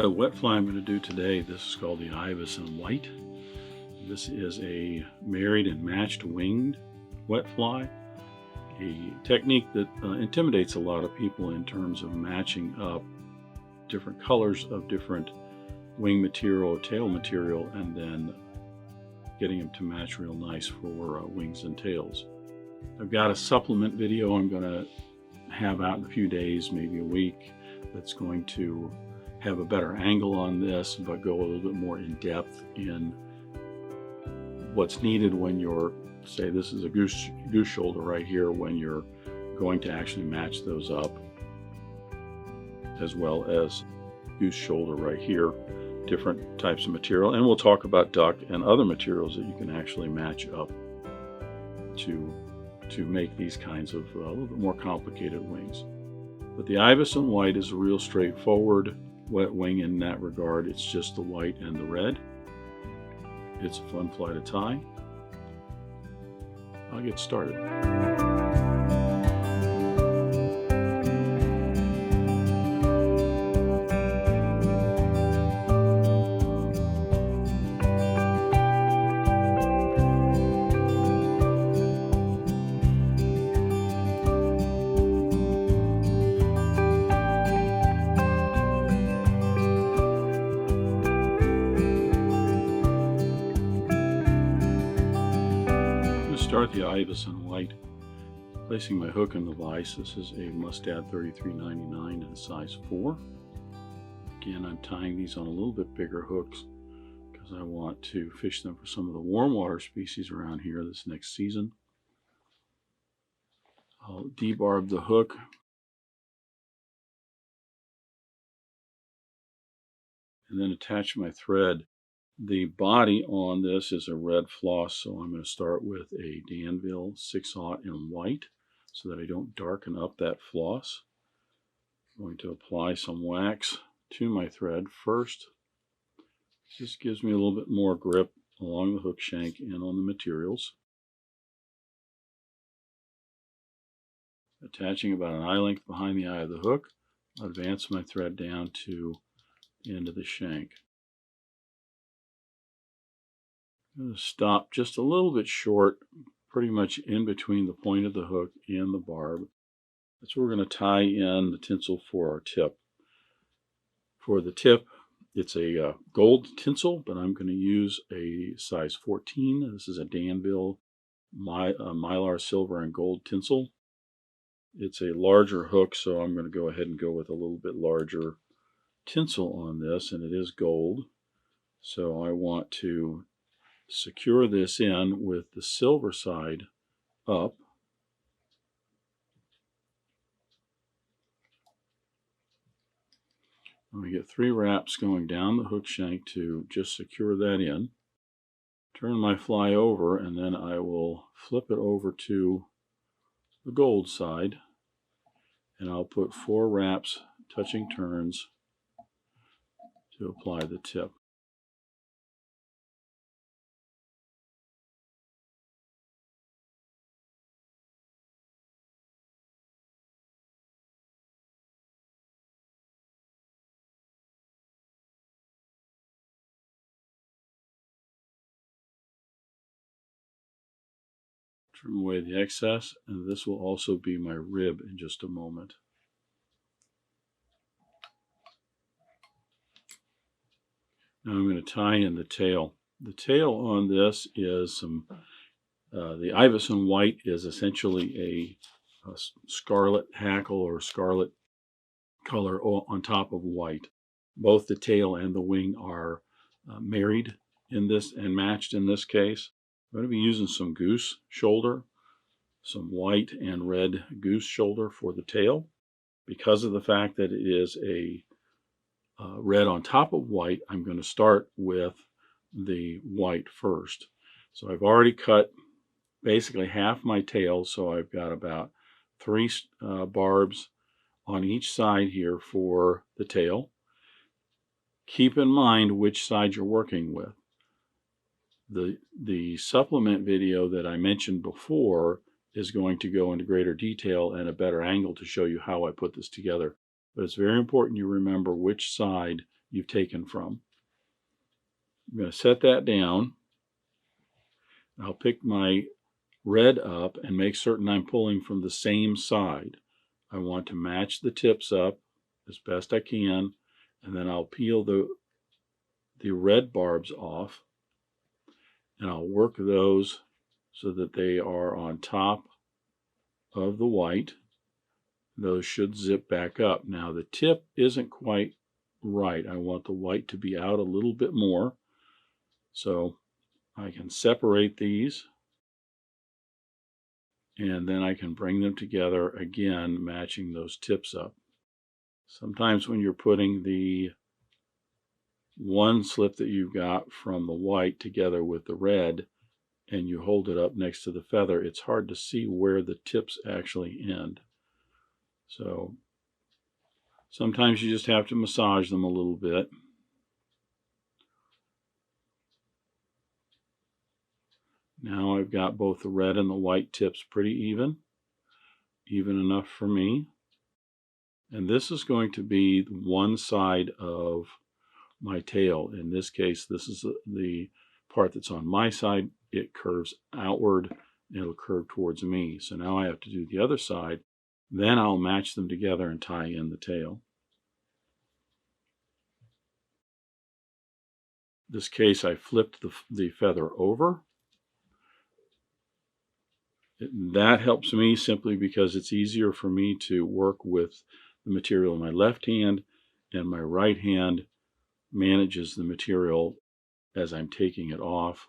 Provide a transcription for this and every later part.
The wet fly I'm going to do today, this is called the Ibis White. This is a married and matched winged wet fly, a technique that intimidates a lot of people in terms of matching up different colors of different wing material or tail material and then getting them to match real nice for wings and tails. I've got a supplement video I'm going to have out in a few days, maybe a week, that's going to have a better angle on this but go a little bit more in depth in what's needed when you're, say this is a goose shoulder right here, when you're going to actually match those up, as well as goose shoulder right here, different types of material, and we'll talk about duck and other materials that you can actually match up to make these kinds of a little bit more complicated wings. But the Ibis White is a real straightforward wet wing in that regard. It's just the white and the red. It's a fun fly to tie. I'll get started. Start the Ibis White, placing my hook in the vise. This is a Mustad 3399 in size 4. Again, I'm tying these on a little bit bigger hooks because I want to fish them for some of the warm water species around here this next season. I'll debarb the hook and then attach my thread. The body on this is a red floss, so I'm going to start with a Danville 6/0 in white so that I don't darken up that floss. I'm going to apply some wax to my thread first. This gives me a little bit more grip along the hook shank and on the materials. Attaching about an eye length behind the eye of the hook, I'll advance my thread down to the end of the shank. I'm going to stop just a little bit short, pretty much in between the point of the hook and the barb. That's where we're going to tie in the tinsel for our tip. For the tip, it's a gold tinsel, but I'm going to use a size 14. This is a Danville Mylar silver and gold tinsel. It's a larger hook, so I'm going to go ahead and go with a little bit larger tinsel on this, and it is gold. So I want to secure this in with the silver side up. I'm going to get 3 wraps going down the hook shank to just secure that in. Turn my fly over, and then I will flip it over to the gold side, and I'll put 4 wraps, touching turns, to apply the tip. Trim away the excess, and this will also be my rib in just a moment. Now I'm going to tie in the tail. The tail on this is the Ibis White is essentially a scarlet hackle or scarlet color on top of white. Both the tail and the wing are married in this and matched in this case. I'm going to be using some goose shoulder, some white and red goose shoulder for the tail. Because of the fact that it is a red on top of white, I'm going to start with the white first. So I've already cut basically half my tail, so I've got about 3 barbs on each side here for the tail. Keep in mind which side you're working with. The supplement video that I mentioned before is going to go into greater detail and a better angle to show you how I put this together. But it's very important you remember which side you've taken from. I'm going to set that down. I'll pick my red up and make certain I'm pulling from the same side. I want to match the tips up as best I can, and then I'll peel the red barbs off, and I'll work those so that they are on top of the white. Those should zip back up. Now the tip isn't quite right. I want the white to be out a little bit more, so I can separate these, and then I can bring them together again, matching those tips up. Sometimes when you're putting the one slip that you've got from the white together with the red, and you hold it up next to the feather, it's hard to see where the tips actually end. So sometimes you just have to massage them a little bit. Now I've got both the red and the white tips pretty even enough for me. And this is going to be one side of my tail. In this case, this is the part that's on my side. It curves outward, and it'll curve towards me. So now I have to do the other side. Then I'll match them together and tie in the tail. In this case, I flipped the feather over. That helps me simply because it's easier for me to work with the material in my left hand, and my right hand manages the material as I'm taking it off.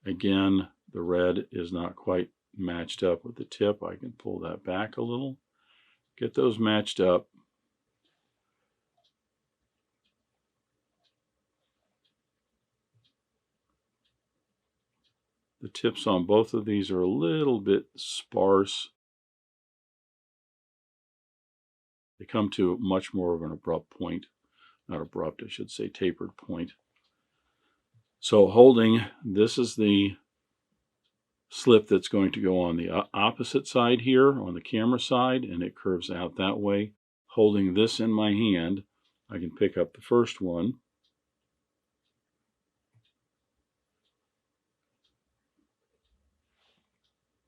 Again, the red is not quite matched up with the tip. I can pull that back a little, get those matched up. The tips on both of these are a little bit sparse. They come to much more of an abrupt point. Not abrupt, I should say tapered point. So holding, this is the slip that's going to go on the opposite side here, on the camera side, and it curves out that way. Holding this in my hand, I can pick up the first one.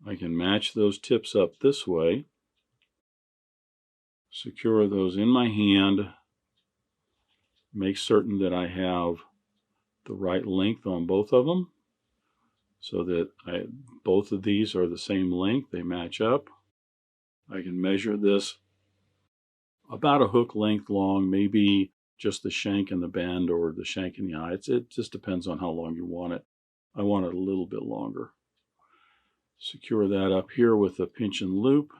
I can match those tips up this way, secure those in my hand, make certain that I have the right length on both of them so that both of these are the same length, they match up. I can measure this about a hook length long, maybe just the shank and the bend or the shank and the eye. It just depends on how long you want it. I want it a little bit longer. Secure that up here with a pinch and loop.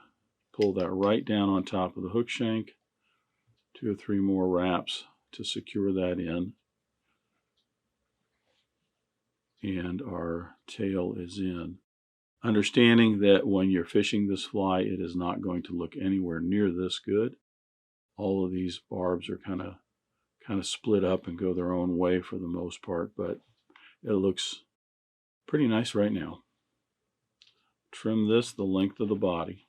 Pull that right down on top of the hook shank. 2 or 3 more wraps to secure that in. And our tail is in. Understanding that when you're fishing this fly, it is not going to look anywhere near this good. All of these barbs are kind of split up and go their own way for the most part, but it looks pretty nice right now. Trim this the length of the body.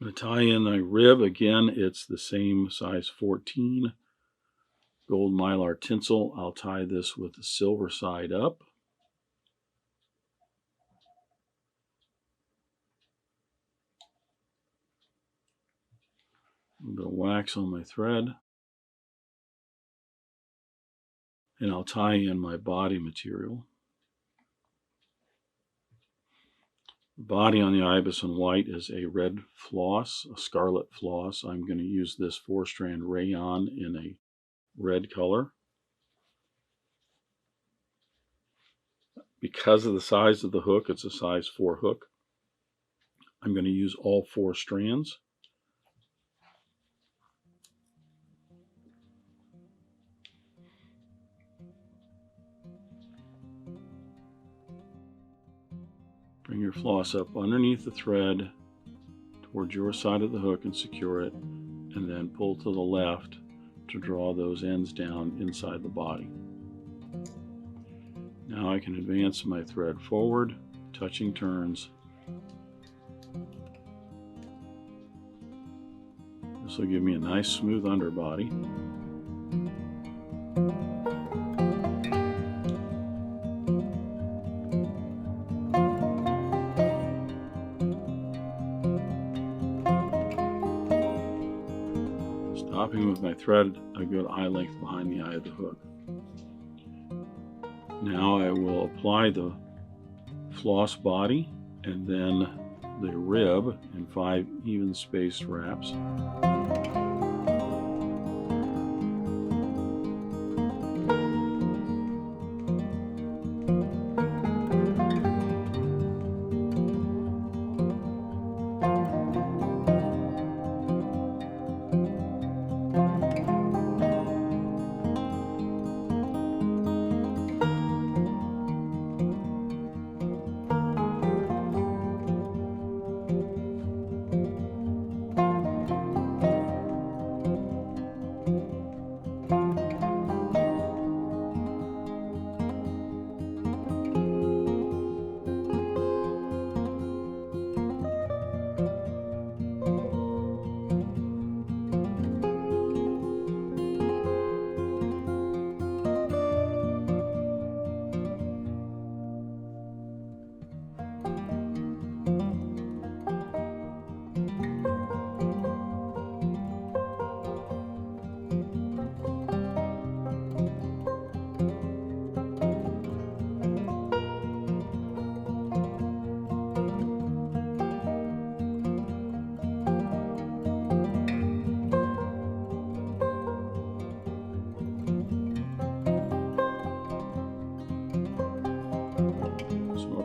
I'm going to tie in my rib. Again, it's the same size 14 gold Mylar tinsel. I'll tie this with the silver side up. A little bit of wax on my thread. And I'll tie in my body material. The body on the Ibis White is a red floss, a scarlet floss. I'm going to use this 4-strand Rayon in a red color. Because of the size of the hook, it's a size 4 hook. I'm going to use all 4 strands. Bring your floss up underneath the thread towards your side of the hook and secure it, and then pull to the left to draw those ends down inside the body. Now I can advance my thread forward, touching turns. will give me a nice smooth underbody. Stopping with my thread a good eye length behind the eye of the hook. Now I will apply the floss body and then the rib in 5 even spaced wraps.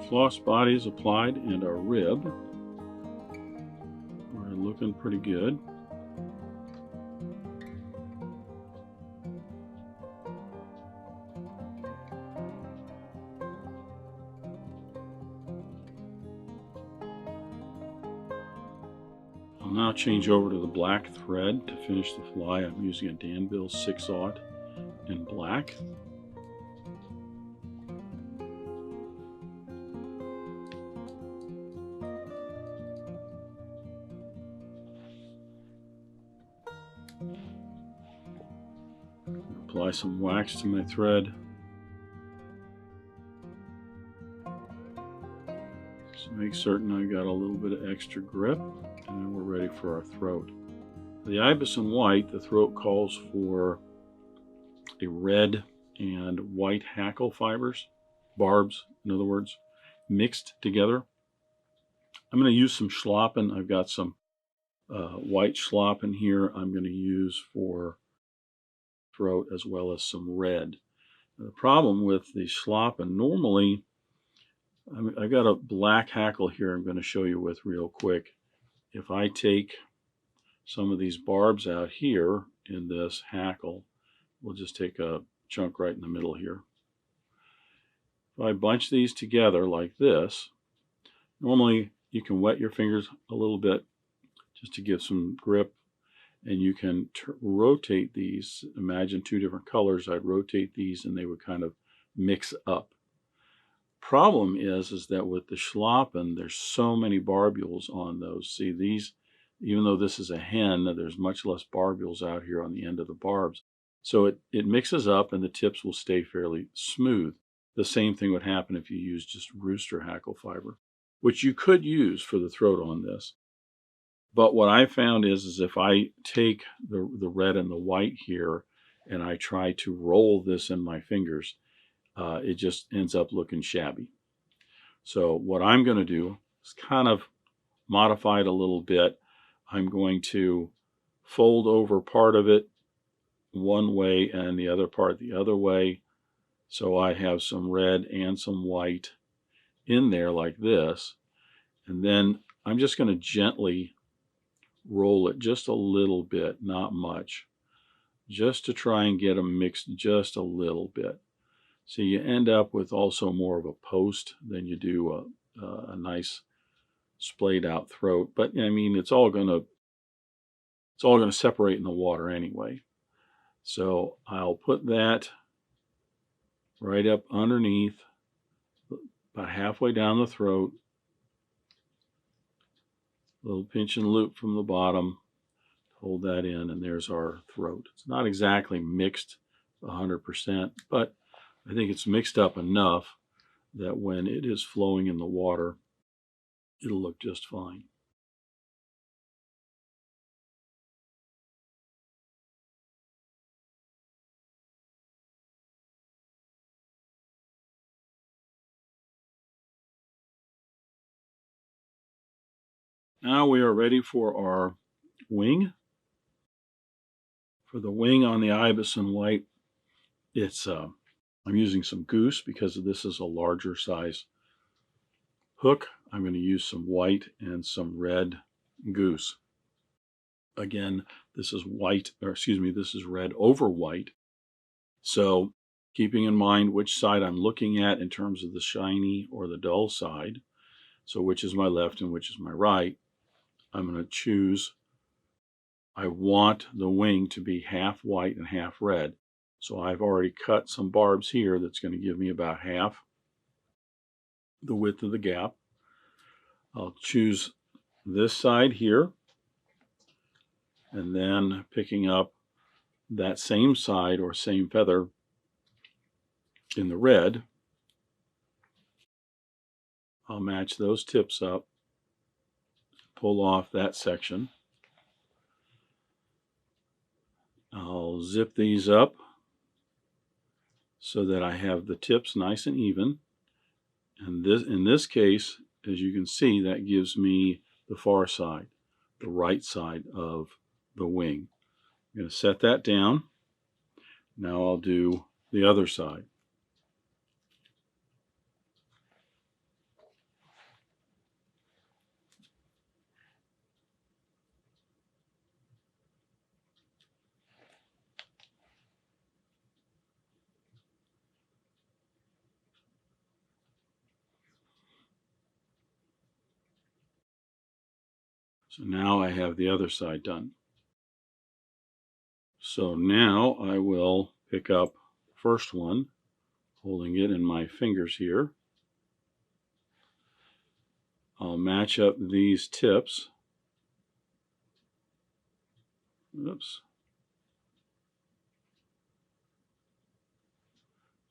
Floss body is applied and our rib. We're looking pretty good. I'll now change over to the black thread to finish the fly. I'm using a Danville 6/0 in black. Apply some wax to my thread. Just make certain I got a little bit of extra grip, and then we're ready for our throat. The Ibis White, the throat calls for a red and white hackle fibers, barbs, in other words, mixed together. I'm going to use some Schlappen. I've got some white Schlappen here I'm going to use for throat, as well as some red. The problem with the Schlappen, normally, I've got a black hackle here I'm going to show you with real quick. If I take some of these barbs out here in this hackle, we'll just take a chunk right in the middle here. If I bunch these together like this, normally you can wet your fingers a little bit just to give some grip, and you can rotate these. Imagine 2 different colors. I'd rotate these and they would kind of mix up. Problem is that with the Schlappen, there's so many barbules on those. See, these, even though this is a hen, there's much less barbules out here on the end of the barbs. So it mixes up and the tips will stay fairly smooth. The same thing would happen if you use just rooster hackle fiber, which you could use for the throat on this. But what I found is if I take the red and the white here and I try to roll this in my fingers, it just ends up looking shabby. So what I'm going to do is kind of modify it a little bit. I'm going to fold over part of it one way and the other part the other way. So I have some red and some white in there like this. And then I'm just going to gently roll it just a little bit, not much, just to try and get them mixed just a little bit. So you end up with also more of a post than you do a nice splayed out throat. But I mean, it's all going to separate in the water anyway. So I'll put that right up underneath, about halfway down the throat. A little pinch and loop from the bottom, hold that in, and there's our throat. It's not exactly mixed 100%, but I think it's mixed up enough that when it is flowing in the water, it'll look just fine. Now we are ready for our wing. For the wing on the Ibis White, it's I'm using some Goose because this is a larger size hook. I'm going to use some white and some red Goose. Again, this is white, or excuse me, this is red over white. So keeping in mind which side I'm looking at in terms of the shiny or the dull side, so which is my left and which is my right, I'm going to choose, I want the wing to be half white and half red. So I've already cut some barbs here that's going to give me about half the width of the gap. I'll choose this side here, and then picking up that same side or same feather in the red, I'll match those tips up, pull off that section. I'll zip these up so that I have the tips nice and even. And this, in this case, as you can see, that gives me the far side, the right side of the wing. I'm going to set that down. Now I'll do the other side. So now I have the other side done. So now I will pick up the first one, holding it in my fingers here. I'll match up these tips. Oops.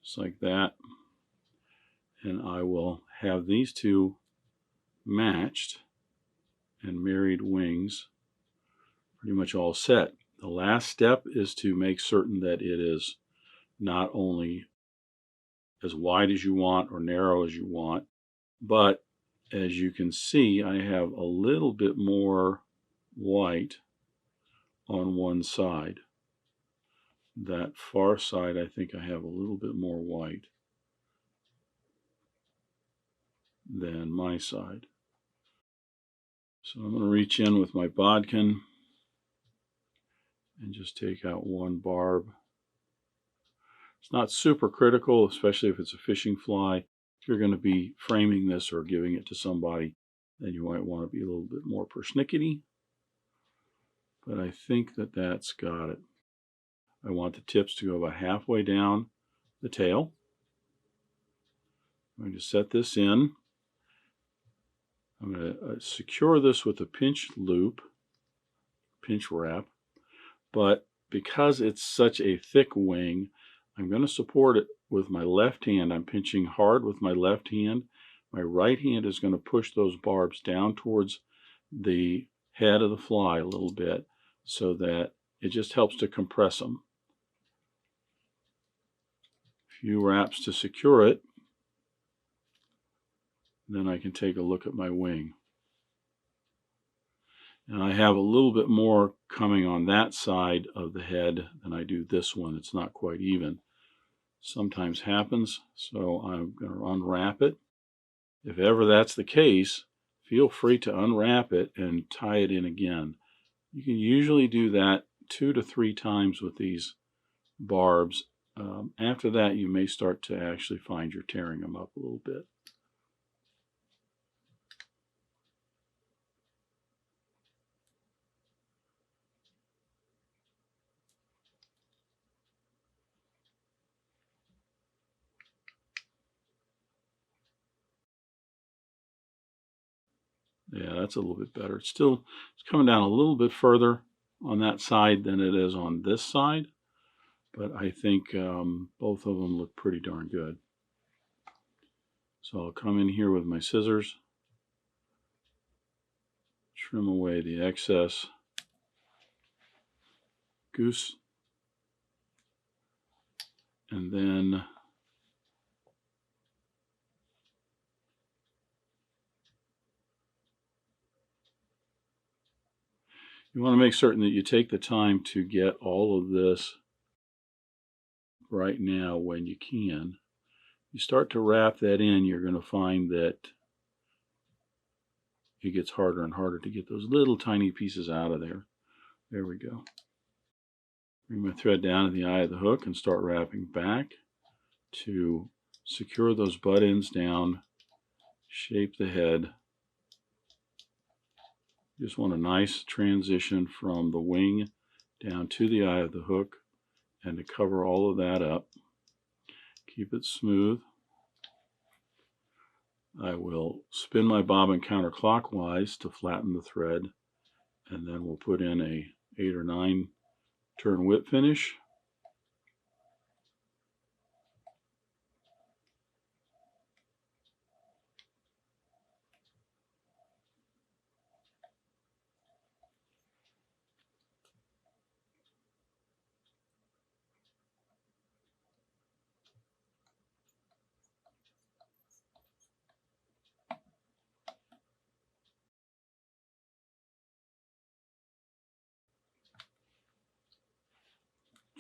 Just like that. And I will have these two matched and married wings pretty much all set. The last step is to make certain that it is not only as wide as you want or narrow as you want, but as you can see, I have a little bit more white on one side. That far side, I think I have a little bit more white than my side. So I'm going to reach in with my bodkin and just take out one barb. It's not super critical, especially if it's a fishing fly. If you're going to be framing this or giving it to somebody, then you might want to be a little bit more persnickety. But I think that that's got it. I want the tips to go about halfway down the tail. I'm going to set this in. I'm going to secure this with a pinch loop, pinch wrap, but because it's such a thick wing, I'm going to support it with my left hand. I'm pinching hard with my left hand. My right hand is going to push those barbs down towards the head of the fly a little bit so that it just helps to compress them. A few wraps to secure it. Then I can take a look at my wing. And I have a little bit more coming on that side of the head than I do this one. It's not quite even. Sometimes happens, so I'm going to unwrap it. If ever that's the case, feel free to unwrap it and tie it in again. You can usually do that 2 to 3 times with these barbs. After that, you may start to actually find you're tearing them up a little bit. Yeah, that's a little bit better. It's coming down a little bit further on that side than it is on this side, but I think both of them look pretty darn good. So I'll come in here with my scissors, trim away the excess goose, and then you want to make certain that you take the time to get all of this right now when you can. You start to wrap that in, you're going to find that it gets harder and harder to get those little tiny pieces out of there. There we go. Bring my thread down to the eye of the hook and start wrapping back to secure those butt ends down, shape the head. Just want a nice transition from the wing down to the eye of the hook, and to cover all of that up. Keep it smooth. I will spin my bobbin counterclockwise to flatten the thread, and then we'll put in a 8 or 9 turn whip finish.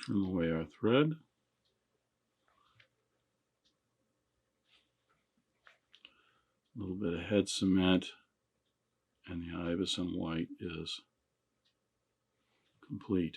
Trim away our thread. A little bit of head cement, and the Ibis White is complete.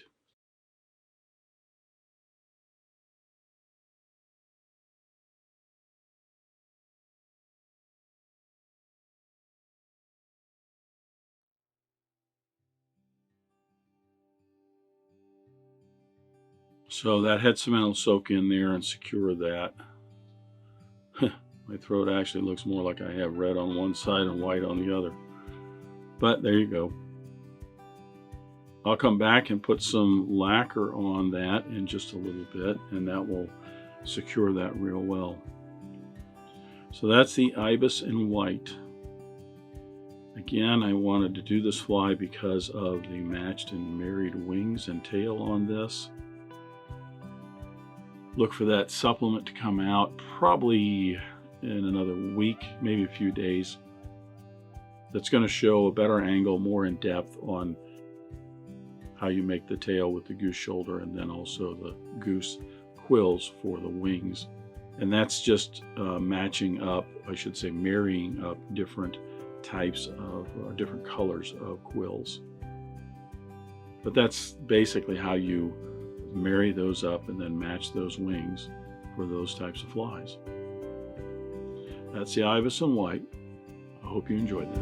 So that head cement will soak in there and secure that. My throat actually looks more like I have red on one side and white on the other. But there you go. I'll come back and put some lacquer on that in just a little bit, and that will secure that real well. So that's the Ibis White. Again, I wanted to do this fly because of the matched and married wings and tail on this. Look for that supplement to come out probably in another week, maybe a few days. That's going to show a better angle, more in depth on how you make the tail with the goose shoulder, and then also the goose quills for the wings. And that's just matching up, I should say marrying up different types of different colors of quills. But that's basically how you marry those up and then match those wings for those types of flies. That's the Ibis White. I hope you enjoyed that.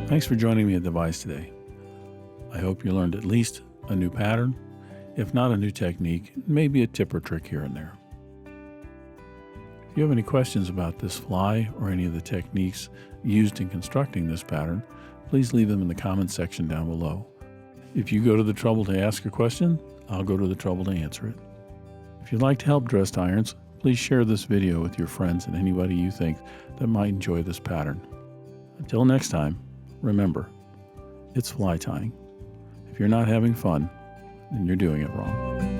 Thanks for joining me at Devise today. I hope you learned at least a new pattern, if not a new technique, maybe a tip or trick here and there. If you have any questions about this fly or any of the techniques used in constructing this pattern, please leave them in the comments section down below. If you go to the trouble to ask a question, I'll go to the trouble to answer it. If you'd like to help dressed irons, please share this video with your friends and anybody you think that might enjoy this pattern. Until next time, remember, it's fly tying. If you're not having fun, then you're doing it wrong.